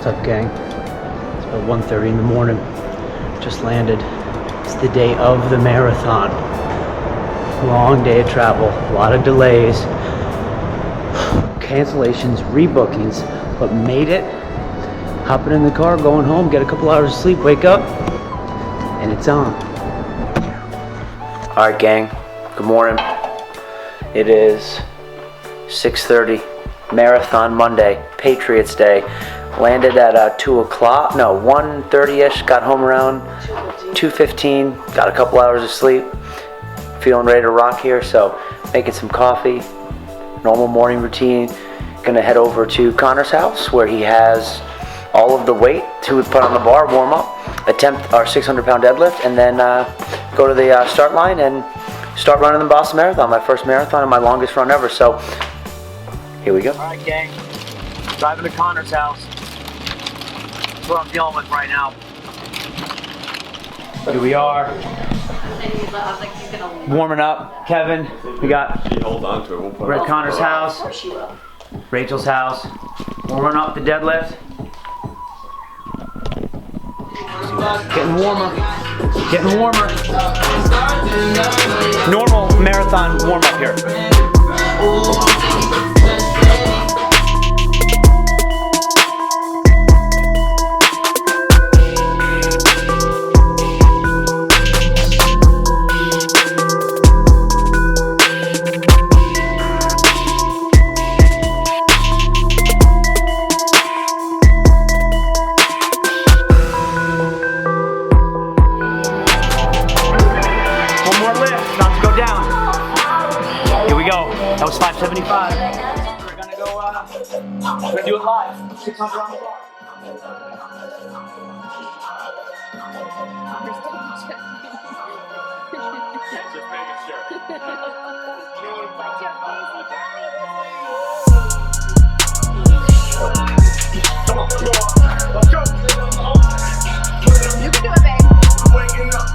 What's up, gang? It's about 1:30 in the morning. Just landed. It's the day of the marathon. Long day of travel, a lot of delays, cancellations, rebookings, but made it. Hopping in the car, going home, get a couple hours of sleep, wake up, and it's on. All right, gang. Good morning. It is 6:30, Marathon Monday, Patriots Day. Landed at 1:30ish, got home around 2:15, got a couple hours of sleep. Feeling ready to rock here, so making some coffee, normal morning routine. Gonna head over to Connor's house where he has all of the weight to put on the bar, warm up, attempt our 600-pound deadlift, and then go to the start line and start running the Boston Marathon, my first marathon and my longest run ever. So here we go. All right, gang, driving to Connor's house. That's what I'm dealing with right now. Here we are. Warming up. Kevin, we got. She holds on to it. We're at Connor's house. Rachel's house. Warming up the deadlift. Getting warmer. Getting warmer. Normal marathon warm up here. That was 575. We're gonna go, we're gonna do it live. 600 on the bar. Just making sure. Come on, let's go. You can do it, babe. Waking up.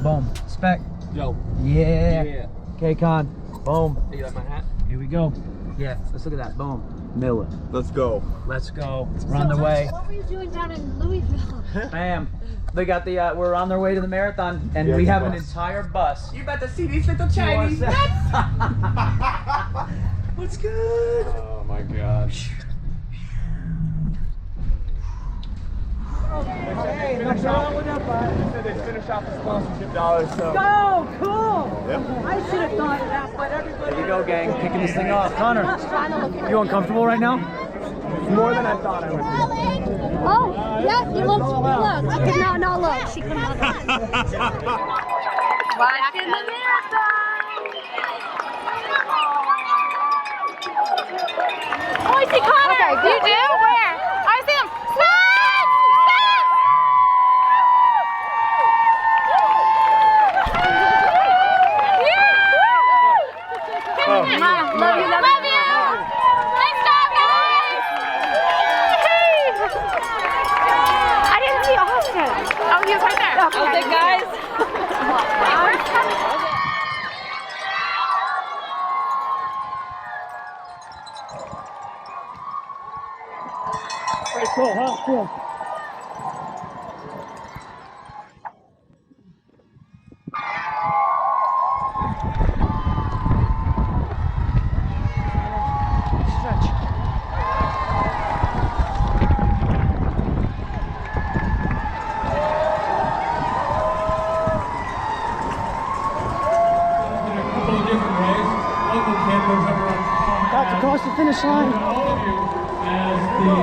Boom. Spec. Yo. Yeah. K-Con. Boom. Hey, you like my hat? Here we go. Yeah, let's look at that. Boom. Miller. Let's go. Let's go. We're on the way. What were you doing down in Louisville? Bam. They got the, we're on their way to the marathon, and we have an entire bus. You about to see these little Chinese nuts? What's good? Oh my gosh. Hey, no problem with that, bud. They finish off the sponsorship dollars, so. Oh, cool! Yep. I should have thought of that, but everybody. Here we go, gang. Kicking this thing off. Connor, you uncomfortable right now? More than I thought I would be. Oh, yeah, you look. Okay, no, look. She comes out. Back in the marathon. Oh, I see Connor. Okay, you do? Where? I see him. Stop! Love you. Love you. Nice job, guys. I didn't see Austin. Oh, he was right there. Okay, guys. Pretty cool, huh? Cool. About to cross the finish line. All of you as the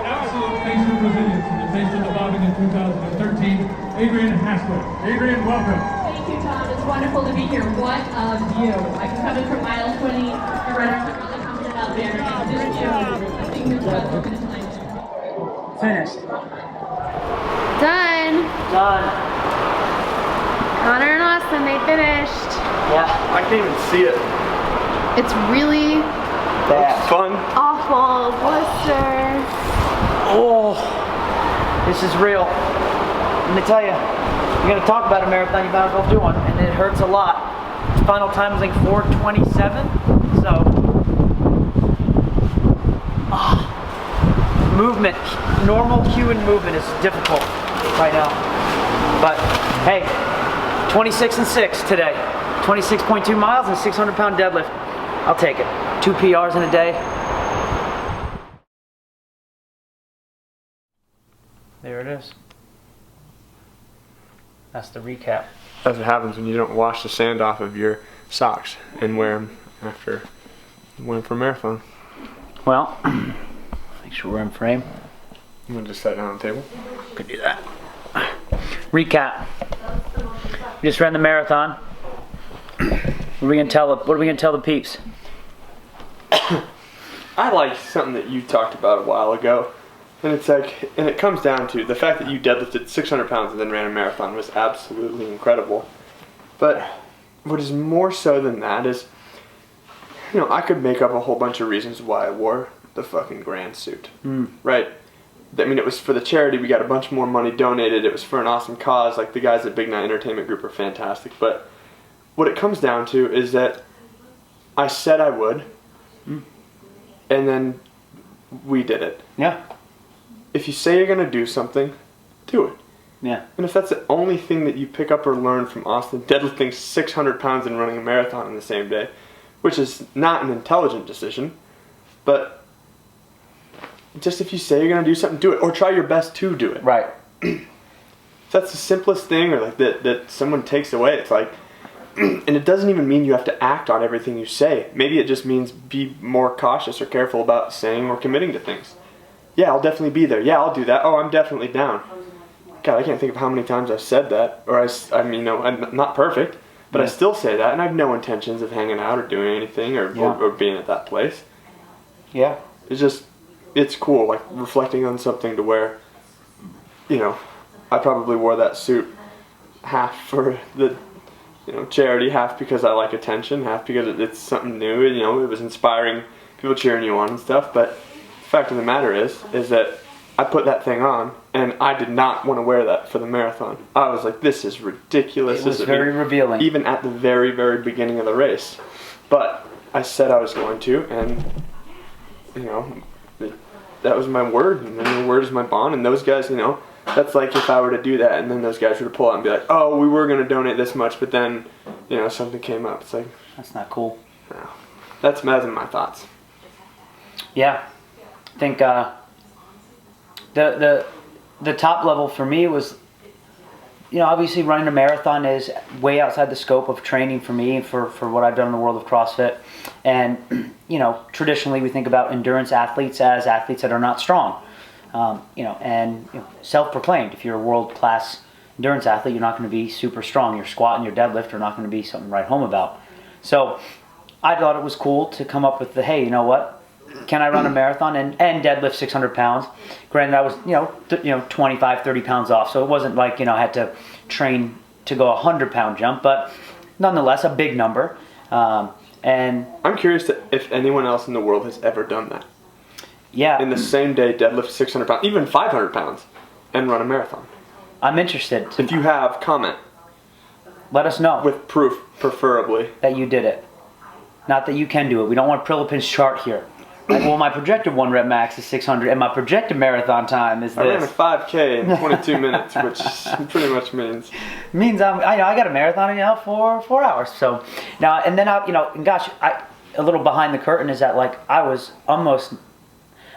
absolute face of resilience in the face of the bombing in 2013, Adrian Haskell. Adrian, welcome. Thank you, Tom, as well. wonderful to be here. What a view. Like coming from mile 20, the runners are really coming out there. And this view, seeing the incredible finish line. Finished. Done. Done. Connor and Austin, they finished. Yeah. I can't even see it. It's really Bad. Fun. awful. Blisters. Oh, this is real. Let me tell you, you're gonna talk about a marathon, you might as well do one, and it hurts a lot. Final time was like 4:27, so movement, normal cue and movement is difficult right now. But hey, 26 and 6 today, 26.2 miles and 600-pound deadlift. I'll take it. 2 PRs in a day. There it is. That's the recap. That's what happens when you don't wash the sand off of your socks and wear them after you went for a marathon. Well, make sure we're in frame. I'm gonna just sit down on the table. Could do that. Recap. We just ran the marathon. What are we gonna tell the peeps? I like something that you talked about a while ago, and it's like, and it comes down to the fact that you deadlifted 600 pounds and then ran a marathon was absolutely incredible. But what is more so than that is, you know, I could make up a whole bunch of reasons why I wore the fucking grand suit, right? I mean, it was for the charity. We got a bunch more money donated. It was for an awesome cause. Like, the guys at Big Night Entertainment Group are fantastic. But what it comes down to is that I said I would, and then we did it. Yeah. If you say you're going to do something, do it. Yeah. And if that's the only thing that you pick up or learn from Austin, deadlifting 600 pounds and running a marathon in the same day, which is not an intelligent decision, but just if you say you're going to do something, do it. Or try your best to do it. Right. If that's the simplest thing, or like that someone takes away, it's like, and it doesn't even mean you have to act on everything you say. Maybe it just means be more cautious or careful about saying or committing to things. Yeah, I'll definitely be there. Yeah, I'll do that. Oh, I'm definitely down. God, I can't think of how many times I've said that. Or I mean, no, I'm not perfect, but I still say that, and I have no intentions of hanging out or doing anything or being at that place. Yeah. It's cool, like reflecting on something to where, you know, I probably wore that suit half for the, you know, charity, half because I like attention, half because it's something new, you know, it was inspiring, people cheering you on and stuff. But the fact of the matter is that I put that thing on, and I did not want to wear that for the marathon. I was like, this is ridiculous. It was very revealing. Even at the very, very beginning of the race. But I said I was going to, and, you know, that was my word, and then the word is my bond, and those guys, you know, that's like if I were to do that, and then those guys were to pull out and be like, oh, we were going to donate this much, but then, you know, something came up. It's like, That's not cool. no. That's my thoughts. Yeah. I think the top level for me was, you know, obviously running a marathon is way outside the scope of training for me for what I've done in the world of CrossFit. And, you know, traditionally we think about endurance athletes as athletes that are not strong. You know, and you know, self-proclaimed, if you're a world-class endurance athlete, you're not going to be super strong. Your squat and your deadlift are not going to be something to write home about. So I thought it was cool to come up with the, hey, you know what? Can I run a marathon and deadlift 600 pounds? Granted, I was, 25, 30 pounds off. So it wasn't like, I had to train to go a 100-pound jump, but nonetheless, a big number. And I'm curious if anyone else in the world has ever done that. Yeah. In the same day, deadlift 600 pounds, even 500 pounds, and run a marathon. I'm interested. If you have, comment. Let us know. With proof, preferably. That you did it. Not that you can do it. We don't want Prilipin's chart here. Like, well, my projected 1 rep max is 600, and my projected marathon time is this. I ran a 5K in 22 minutes, which pretty much means I got a marathon in 4 hours. So now and then and gosh, a little behind the curtain is that like I was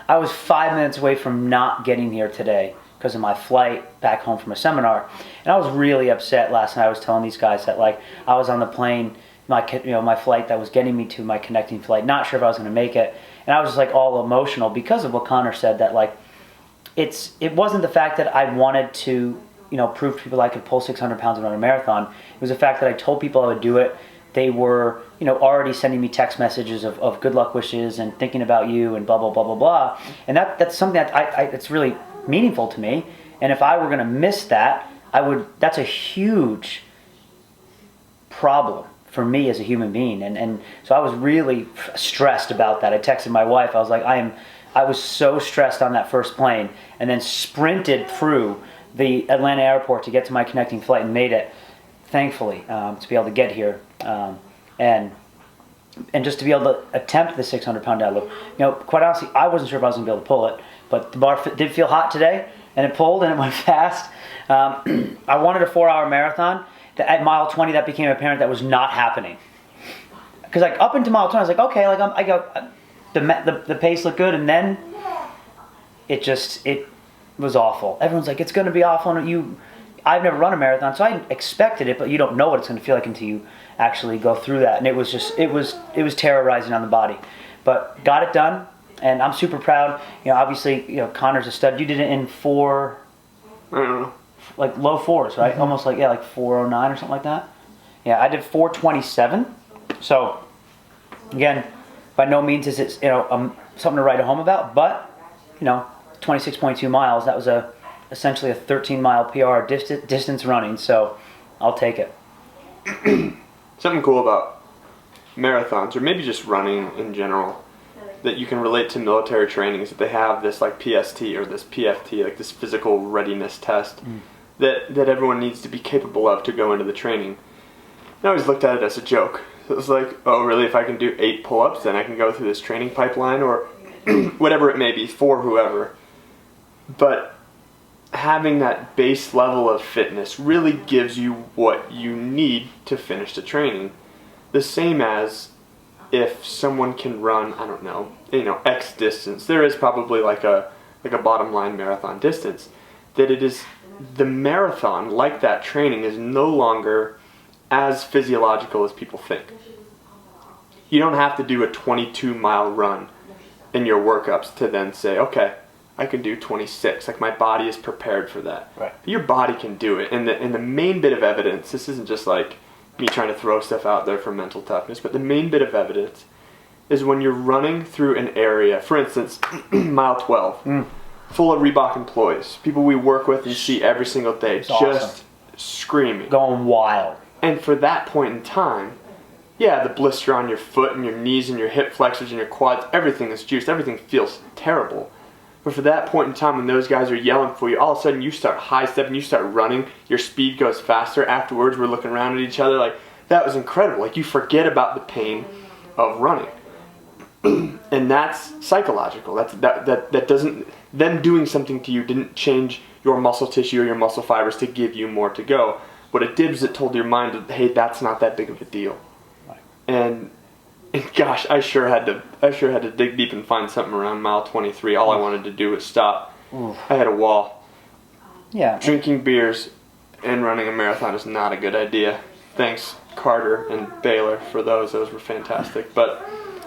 5 minutes away from not getting here today because of my flight back home from a seminar, and I was really upset last night. I was telling these guys that like I was on the plane, my flight that was getting me to my connecting flight, not sure if I was going to make it. And I was just like all emotional because of what Connor said, that like it wasn't the fact that I wanted to prove to people I could pull 600 pounds and run a marathon. It was the fact that I told people I would do it. They were, already sending me text messages of good luck wishes and thinking about you and blah, blah, blah, blah, blah. And that's something that it's really meaningful to me. And if I were going to miss that, that's a huge problem for me as a human being. And so I was really stressed about that. I texted my wife. I was like, I was so stressed on that first plane, and then sprinted through the Atlanta airport to get to my connecting flight and made it, thankfully, to be able to get here. And just to be able to attempt the 600-pound deadlift. Quite honestly, I wasn't sure if I was going to be able to pull it, but the bar did feel hot today, and it pulled, and it went fast. I wanted a 4-hour marathon. At mile 20, that became apparent that was not happening. Because up into mile 20, I was like, okay, I go, the pace looked good, and then it was awful. Everyone's like, it's going to be awful, and I've never run a marathon, so I expected it, but you don't know what it's going to feel like until you actually go through that. And it was terrorizing on the body. But got it done, and I'm super proud. Obviously, Connor's a stud. You did it in I don't know. Like low 4s, right? Mm-hmm. Almost like 4:09 or something like that. Yeah, I did 4:27. So, again, by no means is it something to write home about, but 26.2 miles. That was essentially a 13-mile PR distance running. So, I'll take it. Something cool about marathons, or maybe just running in general, that you can relate to military training is that they have this PST or this PFT, this physical readiness test that everyone needs to be capable of to go into the training. I always looked at it as a joke. It was like, oh really, if I can do 8 pull-ups, then I can go through this training pipeline, or whatever it may be for whoever. But having that base level of fitness really gives you what you need to finish the training. The same as if someone can run, I don't know, X distance. There is probably like a bottom line marathon distance. That it is the marathon, like that training, is no longer as physiological as people think. You don't have to do a 22-mile run in your workups to then say, okay, I can do 26. My body is prepared for that. Right. Your body can do it. And the main bit of evidence, this isn't just me trying to throw stuff out there for mental toughness, but the main bit of evidence is when you're running through an area, for instance, mile 12, full of Reebok employees, people we work with and see every single day, it's just awesome. Screaming. Going wild. And for that point in time, the blister on your foot and your knees and your hip flexors and your quads, everything is juiced, everything feels terrible. But for that point in time when those guys are yelling for you, all of a sudden you start high-stepping, you start running, your speed goes faster. Afterwards, we're looking around at each other that was incredible. You forget about the pain of running. And that's psychological. That doesn't, them doing something to you didn't change your muscle tissue or your muscle fibers to give you more to go. What it did is it told your mind that, hey, that's not that big of a deal. Right. And gosh, I sure had to dig deep and find something around mile 23. All I wanted to do was stop. Oof. I had a wall. Yeah. Drinking beers and running a marathon is not a good idea. Thanks, Carter and Baylor, for those. Those were fantastic. But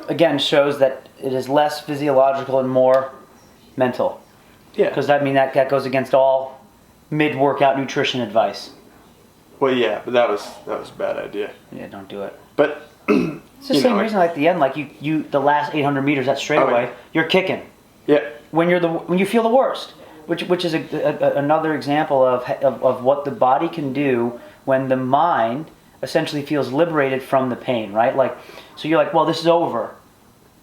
again, shows that it is less physiological and more mental. Yeah. Because that goes against all mid-workout nutrition advice. Well, yeah, but that was a bad idea. Yeah, don't do it. But it's the same reason at the end, you the last 800 meters, that straightaway, you're kicking. Yeah. When you feel the worst, which is another example of what the body can do when the mind essentially feels liberated from the pain, right? So you're like, well, this is over.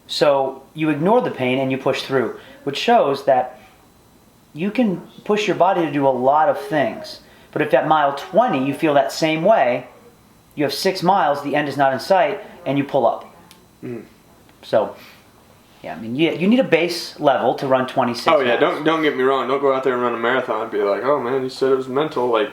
So you ignore the pain and you push through, which shows that you can push your body to do a lot of things. But if at mile 20 you feel that same way, you have 6 miles, the end is not in sight, and you pull up. So, you need a base level to run 26 Oh yeah, miles. don't get me wrong. Don't go out there and run a marathon and be like, oh man, you said it was mental.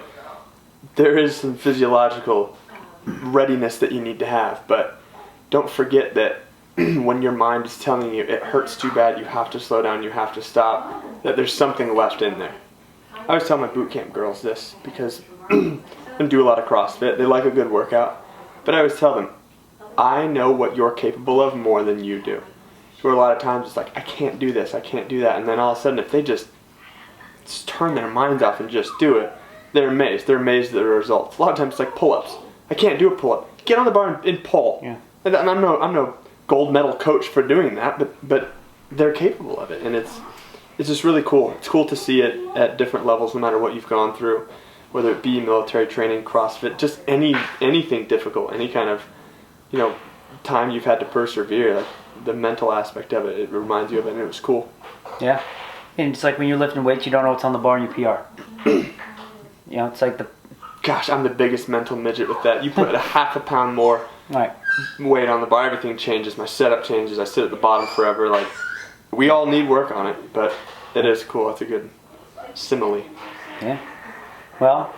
There is some physiological readiness that you need to have, but don't forget that when your mind is telling you it hurts too bad, you have to slow down, you have to stop, that there's something left in there. I always tell my boot camp girls this because they do a lot of CrossFit. They like a good workout. But I always tell them, I know what you're capable of more than you do. Where a lot of times it's I can't do this, I can't do that. And then all of a sudden, if they just turn their minds off and just do it, they're amazed. They're amazed at the results. A lot of times it's like pull-ups. I can't do a pull-up. Get on the bar and pull. Yeah. And I'm no gold medal coach for doing that, but they're capable of it, and it's just really cool. It's cool to see it at different levels, no matter what you've gone through, whether it be military training, CrossFit, just anything difficult, any kind of, time you've had to persevere. Like the mental aspect of it, it reminds you of it, and it was cool. Yeah. And it's like when you're lifting weights, you don't know what's on the bar and you PR. It's like Gosh, I'm the biggest mental midget with that. You put a half a pound more right. weight on the bar, everything changes. My setup changes. I sit at the bottom forever. Like, we all need work on it, but it is cool. It's a good simile. Yeah. Well,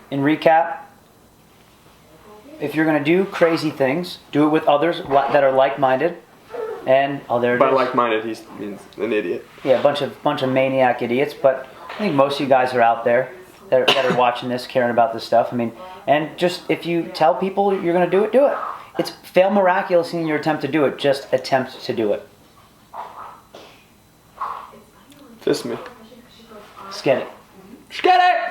in recap, if you're going to do crazy things, do it with others that are like-minded. And there it By is. like-minded, he means an idiot. Yeah, a bunch of maniac idiots. But I think most of you guys are out there that are watching this, caring about this stuff. I mean, and just if you tell people you're going to do it, do it. It's fail miraculously in your attempt to do it. Just attempt to do it. Fist me. Let's get it. Get it!